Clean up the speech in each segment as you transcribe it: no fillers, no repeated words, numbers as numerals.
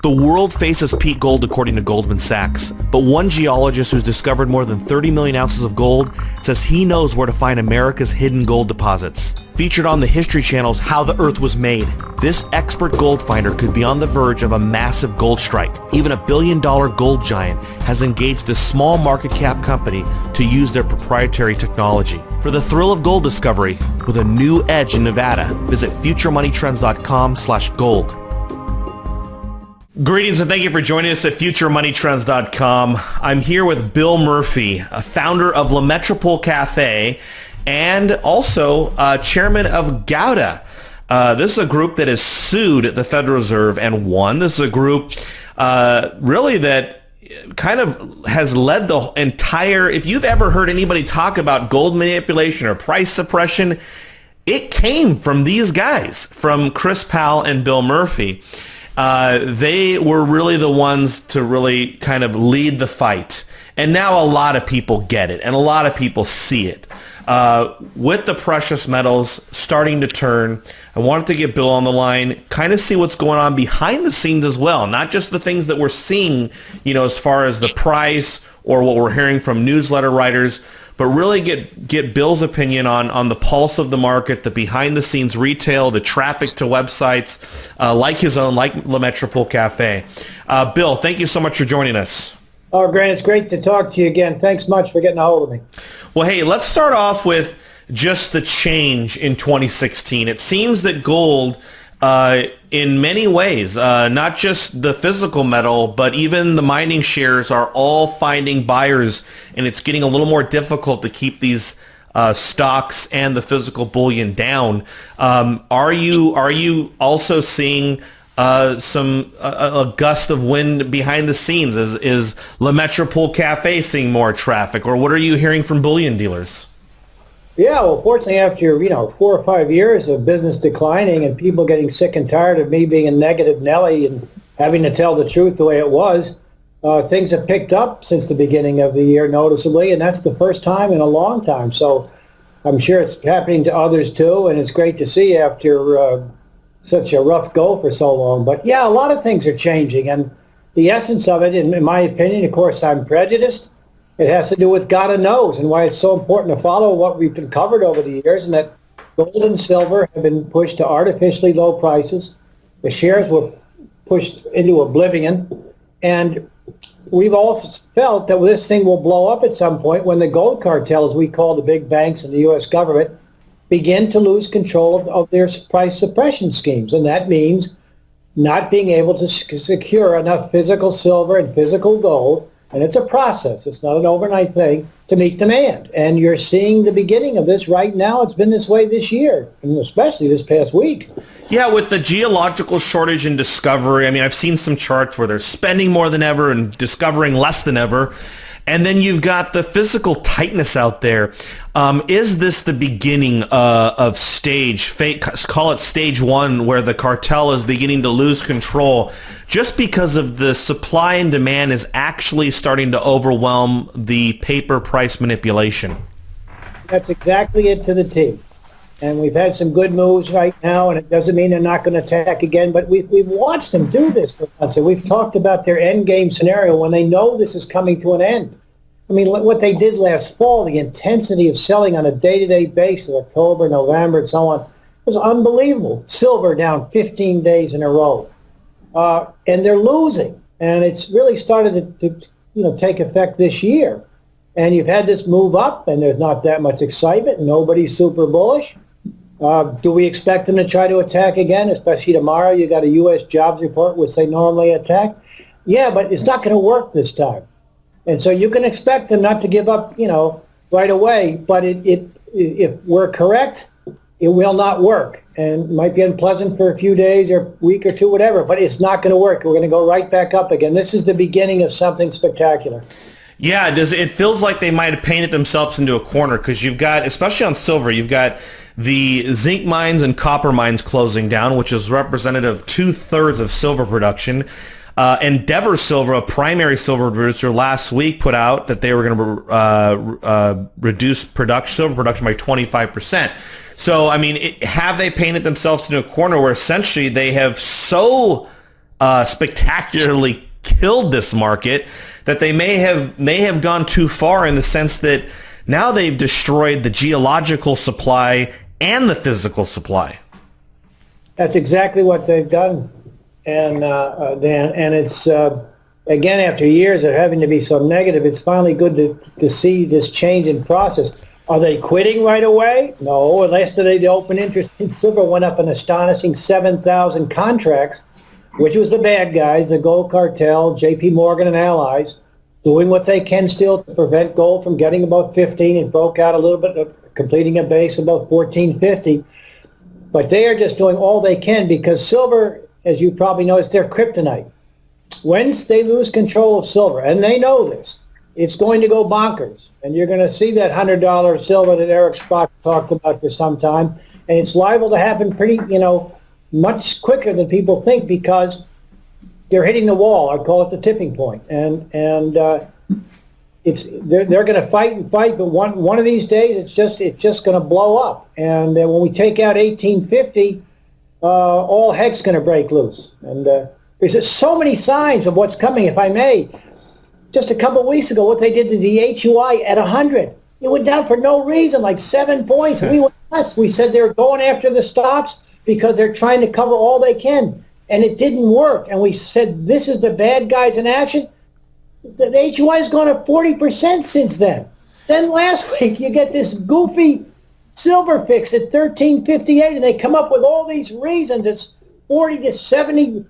The world faces peak gold according to Goldman Sachs, but one geologist who's discovered more than 30 million ounces of gold says he knows where to find America's hidden gold deposits. Featured on the History Channel's How the Earth Was Made, this expert gold finder could be on the verge of a massive gold strike. Even $1 billion gold giant has engaged this small market cap company to use their proprietary technology. For the thrill of gold discovery with a new edge in Nevada, visit futuremoneytrends.com/gold. Greetings and thank you for joining us at FutureMoneyTrends.com. I'm here with Bill Murphy, a founder of La Metropole Cafe and also chairman of Gouda. This is a group that has sued the Federal Reserve and won. This is a group really that kind of has led the entire, if you've ever heard anybody talk about gold manipulation or price suppression, it came from these guys, from Chris Powell and Bill Murphy. They were really the ones to really kind of lead the fight. And now a lot of people get it and a lot of people see it. With the precious metals starting to turn, I wanted to get Bill on the line, kind of see what's going on behind the scenes as well. Not just the things that we're seeing, as far as the price or what we're hearing from newsletter writers, but really get Bill's opinion on the pulse of the market, the behind-the-scenes retail, the traffic to websites like his own, like La Metropole Cafe. Bill, thank you so much for joining us. Oh, Grant, it's great to talk to you again. Thanks much for getting a hold of me. Well, hey, let's start off with just the change in 2016. It seems that gold, in many ways, not just the physical metal, but even the mining shares are all finding buyers, and it's getting a little more difficult to keep these stocks and the physical bullion down. Are you also seeing a gust of wind behind the scenes? Is La Metropole Cafe seeing more traffic, or what are you hearing from bullion dealers? Yeah, well, fortunately, after 4 or 5 years of business declining and people getting sick and tired of me being a negative Nelly and having to tell the truth the way it was, things have picked up since the beginning of the year noticeably, and that's the first time in a long time. So I'm sure it's happening to others too, and it's great to see after such a rough go for so long. But yeah, a lot of things are changing, and the essence of it, in my opinion, of course, I'm prejudiced. It has to do with God knows and why it's so important to follow what we've been covered over the years, and that gold and silver have been pushed to artificially low prices. The shares were pushed into oblivion, and we've all felt that this thing will blow up at some point when the gold cartel, as we call the big banks and the U.S. government, begin to lose control of their price suppression schemes. And that means not being able to secure enough physical silver and physical gold. And it's a process. It's not an overnight thing to meet demand. And you're seeing the beginning of this right now. It's been this way this year, and especially this past week. Yeah, with the geological shortage and discovery, I mean, I've seen some charts where they're spending more than ever and discovering less than ever. And then you've got the physical tightness out there. Is this the beginning of call it stage one, where the cartel is beginning to lose control just because of the supply and demand is actually starting to overwhelm the paper price manipulation? That's exactly it to the T. And we've had some good moves right now, and it doesn't mean they're not going to attack again, but we've watched them do this for months. And we've talked about their endgame scenario when they know this is coming to an end. I mean, what they did last fall, the intensity of selling on a day-to-day basis, October, November, and so on, was unbelievable. Silver down 15 days in a row. And they're losing. And it's really started to take effect this year. And you've had this move up, and there's not that much excitement. Nobody's super bullish. Do we expect them to try to attack again, especially tomorrow? You got a U.S. jobs report, which they normally attack. Yeah, but it's not going to work this time. And so you can expect them not to give up, right away. But if we're correct, it will not work. And it might be unpleasant for a few days or a week or two, whatever, but it's not going to work. We're going to go right back up again. This is the beginning of something spectacular. Yeah, it feels like they might have painted themselves into a corner, because you've got, especially on silver, you've got the zinc mines and copper mines closing down, which is representative of 2/3 of silver production. Endeavor Silver, a primary silver producer, last week put out that they were going to reduce silver production by 25%. So, I mean, have they painted themselves into a corner where essentially they have so spectacularly killed this market, that they may have gone too far in the sense that now they've destroyed the geological supply and the physical supply. That's exactly what they've done, and Dan. And it's again, after years of having to be so negative, it's finally good to see this change in process. Are they quitting right away? No. Yesterday, the open interest in silver went up an astonishing 7,000 contracts, which was the bad guys, the gold cartel, J.P. Morgan and allies, doing what they can still to prevent gold from getting above 15. It broke out a little bit, completing a base about 1450. But they are just doing all they can because silver, as you probably know, is their kryptonite. Once they lose control of silver, and they know this, it's going to go bonkers. And you're going to see that $100 silver that Eric Spock talked about for some time. And it's liable to happen pretty, much quicker than people think because they're hitting the wall. I call it the tipping point. And they're going to fight and fight, but one of these days it's just going to blow up. And when we take out 1850, all heck's going to break loose. And there's just so many signs of what's coming, if I may. Just a couple of weeks ago, what they did to the HUI at 100, it went down for no reason, like 7 points. We were nuts. We said they're going after the stops because they're trying to cover all they can, and it didn't work. And we said, this is the bad guys in action. The HUI has gone up 40% since then. Then last week, you get this goofy silver fix at 1358, and they come up with all these reasons. It's 40 to 70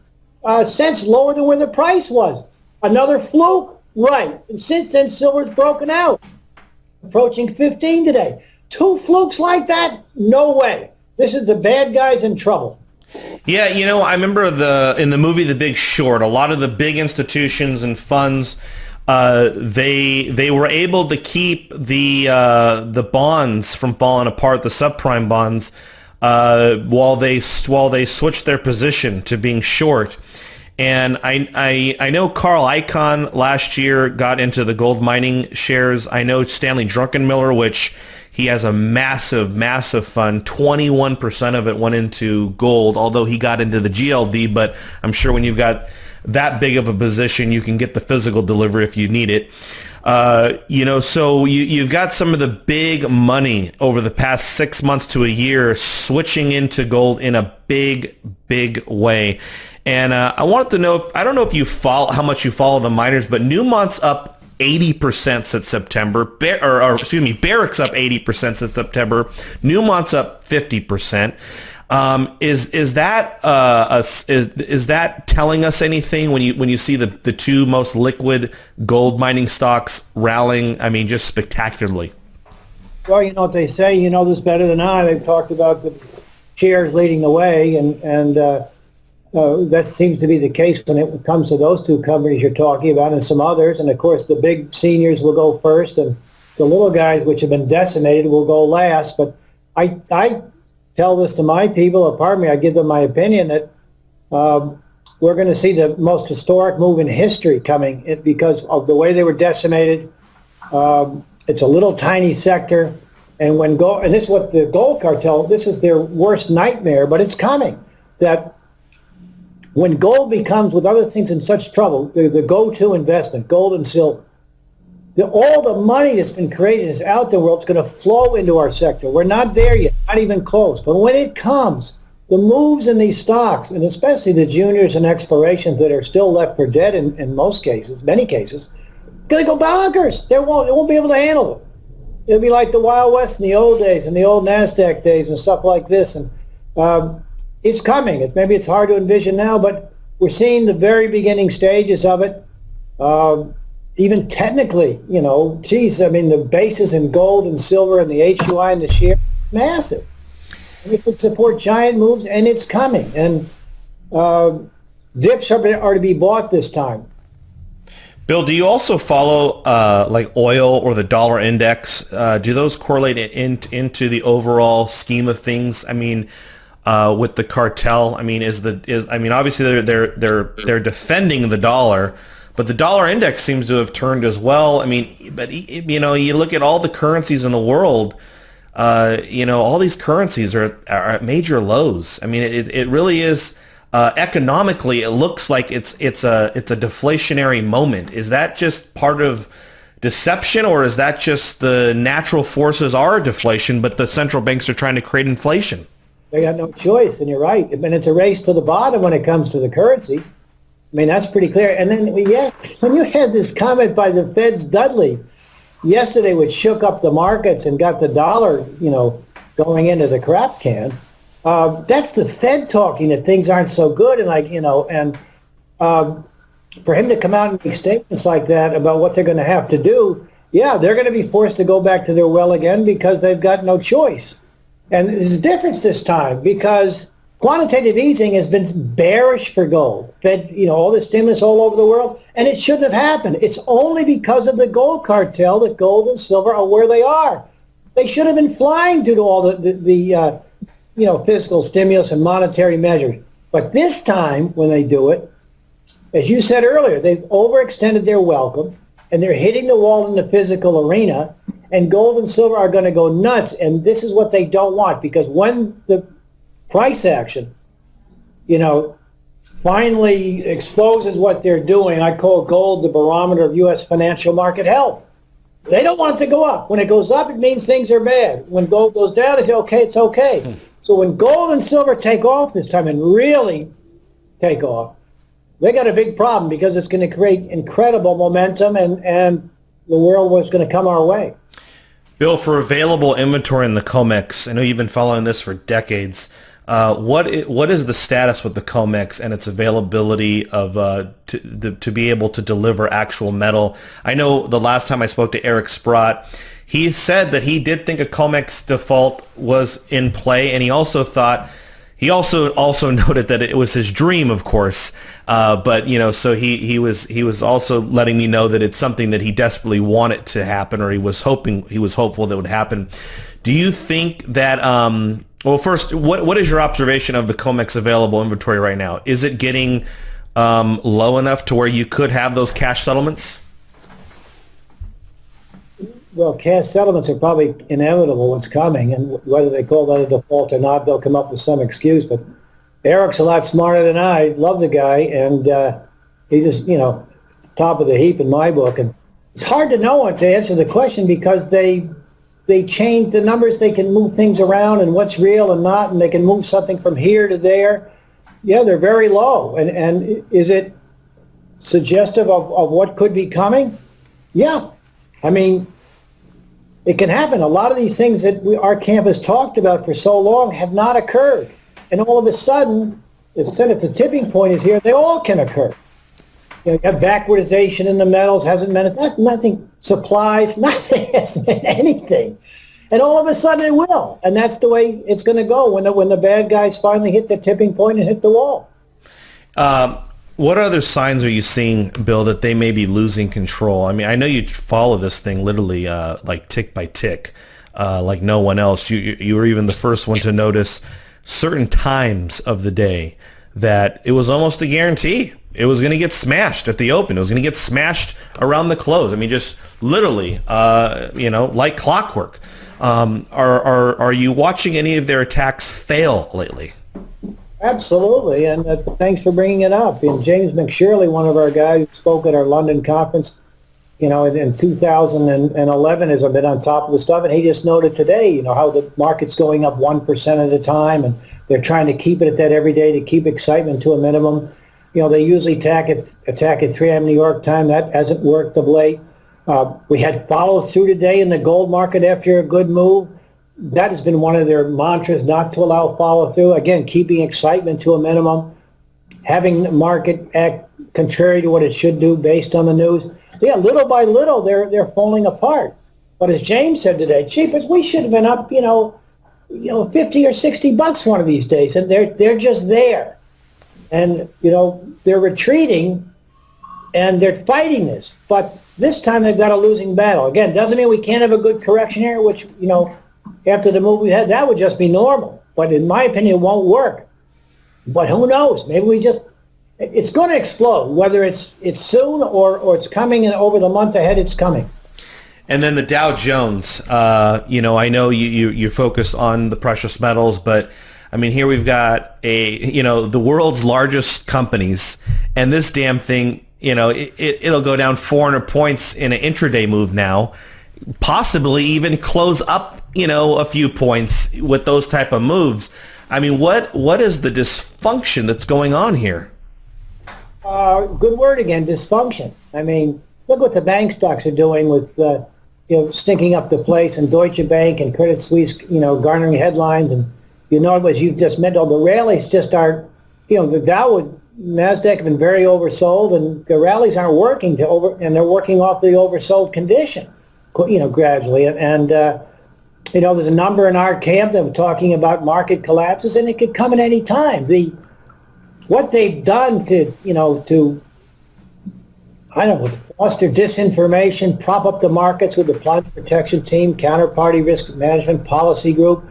cents lower than where the price was. Another fluke? Right. And since then, silver's broken out, approaching 15 today. 2 flukes like that? No way. This is the bad guys in trouble. Yeah, I remember in the movie The Big Short, a lot of the big institutions and funds, they were able to keep the bonds from falling apart, the subprime bonds, while they switched their position to being short. And I know Carl Icahn last year got into the gold mining shares. I know Stanley Druckenmiller, which he has a massive, massive fund. 21% of it went into gold, although he got into the GLD. But I'm sure when you've got that big of a position, you can get the physical delivery if you need it. So you've got some of the big money over the past 6 months to a year switching into gold in a big, big way. And I wanted to know, I don't know if you follow how much you follow the miners, but Newmont's up 80% since September. Barrick's up 80% since September. Newmont's up 50%. Is that telling us anything when you see the two most liquid gold mining stocks rallying? I mean, just spectacularly. Well, you know what they say. You know this better than I. They've talked about the shares leading the way, and that seems to be the case when it comes to those two companies you're talking about and some others. And, of course, the big seniors will go first, and the little guys, which have been decimated, will go last. But I tell this to my people, or pardon me, I give them my opinion that we're going to see the most historic move in history coming because of the way they were decimated. It's a little tiny sector. And when gold, and this is what the gold cartel, this is their worst nightmare, but it's coming. That when gold becomes, with other things, in such trouble, the go-to investment, gold and silver, all the money that's been created is out the world. It's going to flow into our sector. We're not there yet, not even close. But when it comes, the moves in these stocks, and especially the juniors and explorations that are still left for dead in most cases, many cases, going to go bonkers. They won't be able to handle it. It'll be like the Wild West in the old days, and the old NASDAQ days and stuff like this. And it's coming. Maybe it's hard to envision now, but we're seeing the very beginning stages of it. Even technically, the bases in gold and silver and the HUI and the share, massive. We could support giant moves, and it's coming. And dips are to be bought this time. Bill, do you also follow like oil or the dollar index? Do those correlate into the overall scheme of things? I mean, with the cartel, I mean, obviously they're defending the dollar, but the dollar index seems to have turned as well. I mean, but you look at all the currencies in the world. All these currencies are at major lows. I mean, it really is economically, it looks like it's a deflationary moment. Is that just part of deception, or is that just the natural forces are deflation, but the central banks are trying to create inflation? They got no choice, and you're right. I mean, it's a race to the bottom when it comes to the currencies. I mean, that's pretty clear. And then, yes, when you had this comment by the Fed's Dudley yesterday, which shook up the markets and got the dollar, going into the crap can, that's the Fed talking that things aren't so good. And for him to come out and make statements like that about what they're going to have to do, yeah, they're going to be forced to go back to their well again because they've got no choice. And there's a difference this time because quantitative easing has been bearish for gold. Fed, all the stimulus all over the world, and it shouldn't have happened. It's only because of the gold cartel that gold and silver are where they are. They should have been flying due to all the fiscal stimulus and monetary measures. But this time, when they do it, as you said earlier, they've overextended their welcome, and they're hitting the wall in the physical arena, and gold and silver are going to go nuts, and this is what they don't want, because when the price action, finally exposes what they're doing, I call gold the barometer of U.S. financial market health. They don't want it to go up. When it goes up, it means things are bad. When gold goes down, they say, okay, it's okay. So when gold and silver take off this time and really take off, they got a big problem because it's going to create incredible momentum and the world was going to come our way. Bill, for available inventory in the COMEX, I know you've been following this for decades. What is the status with the COMEX and its availability of to be able to deliver actual metal? I know the last time I spoke to Eric Sprott, he said that he did think a COMEX default was in play, and he also noted that it was his dream, of course. But so he was also letting me know that it's something that he desperately wanted to happen, or he was hopeful that would happen. Do you think that? Well, first, what is your observation of the COMEX available inventory right now? Is it getting low enough to where you could have those cash settlements? Well, cash settlements are probably inevitable, what's coming, and whether they call that a default or not, they'll come up with some excuse. But Eric's a lot smarter than I. Love the guy, and he's just, top of the heap in my book. And it's hard to know to answer the question because they change the numbers. They can move things around and what's real and not, and they can move something from here to there. Yeah, they're very low. And is it suggestive of what could be coming? Yeah. I mean, it can happen. A lot of these things that our camp has talked about for so long have not occurred. And all of a sudden, instead of the tipping point is here, they all can occur. You have backwardization in the metals, hasn't meant nothing. Supplies, nothing has meant anything. And all of a sudden it will. And that's the way it's going to go when the bad guys finally hit the tipping point and hit the wall. What other signs are you seeing, Bill, that they may be losing control? I mean, I know you follow this thing literally like tick by tick, like no one else. You were even the first one to notice certain times of the day that it was almost a guarantee. It was going to get smashed at the open. It was going to get smashed around the close. I mean, just literally, like clockwork. Are you watching any of their attacks fail lately? Absolutely, and thanks for bringing it up. And James McShirley, one of our guys who spoke at our London conference, in 2011 has been on top of the stuff, and he just noted today, how the market's going up 1% at a time, and they're trying to keep it at that every day to keep excitement to a minimum. They usually attack at 3 a.m. New York time. That hasn't worked of late. We had follow through today in the gold market after a good move. That has been one of their mantras, not to allow follow through. Again, keeping excitement to a minimum, having the market act contrary to what it should do based on the news. Yeah, little by little, they're falling apart. But as James said today, cheapest, we should have been up, 50 or $60 one of these days, and they're just there. And, they're retreating, and they're fighting this. But this time they've got a losing battle. Again, doesn't mean we can't have a good correction here, which, after the move we had, that would just be normal. But in my opinion, it won't work. But who knows? Maybe it's going to explode, whether it's soon or it's coming, and over the month ahead it's coming. And then the Dow Jones, I know you focus on the precious metals, but I mean, here we've got the world's largest companies, and this damn thing, it'll go down 400 points in an intraday move now, possibly even close up, a few points with those type of moves. I mean, what is the dysfunction that's going on here? Good word again, dysfunction. I mean, look what the bank stocks are doing with, stinking up the place, and Deutsche Bank and Credit Suisse, garnering headlines. And as you just mentioned, the rallies just aren't, the Dow and NASDAQ have been very oversold, and the rallies aren't working and they're working off the oversold condition, gradually. And there's a number in our camp that are talking about market collapses, and it could come at any time. What they've done to foster disinformation, prop up the markets with the plunge protection team, counterparty risk management policy group.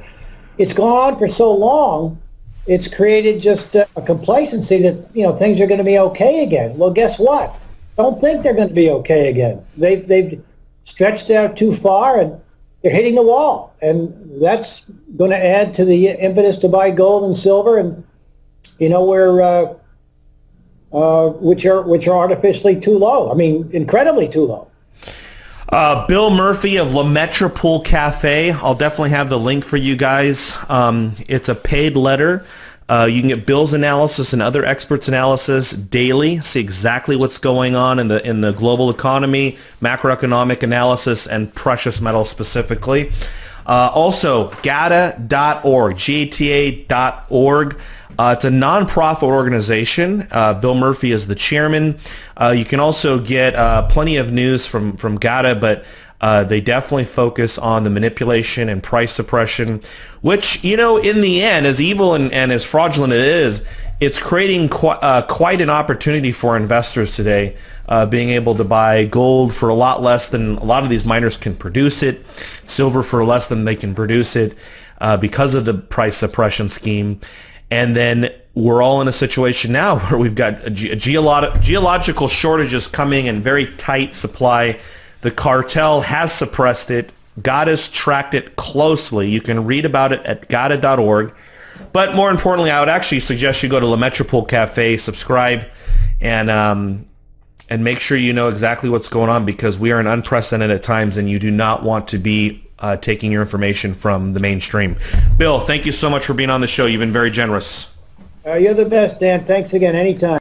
It's gone on for so long, it's created just a complacency that, things are going to be okay again. Well, guess what? Don't think they're going to be okay again. They've stretched out too far, and they're hitting the wall. And that's going to add to the impetus to buy gold and silver, and, which are artificially too low. I mean, incredibly too low. Bill Murphy of La Metropole Cafe. I'll definitely have the link for you guys. It's a paid letter. You can get Bill's analysis and other experts' analysis daily. See exactly what's going on in the global economy, macroeconomic analysis, and precious metals specifically. Also, gata.org, gata.org. It's a nonprofit organization. Bill Murphy is the chairman. You can also get plenty of news from GATA, but they definitely focus on the manipulation and price suppression, which, in the end, as evil and as fraudulent it is, it's creating quite an opportunity for investors today, being able to buy gold for a lot less than a lot of these miners can produce it, silver for less than they can produce it, because of the price suppression scheme. And then we're all in a situation now where we've got geological shortages coming and very tight supply. The cartel has suppressed it. GATA's tracked it closely. You can read about it at gata.org. But more importantly, I would actually suggest you go to La Metropole Cafe, subscribe, and make sure you know exactly what's going on, because we are in unprecedented times, and you do not want to be taking your information from the mainstream. Bill, thank you so much for being on the show. You've been very generous. You're the best, Dan. Thanks again. Anytime.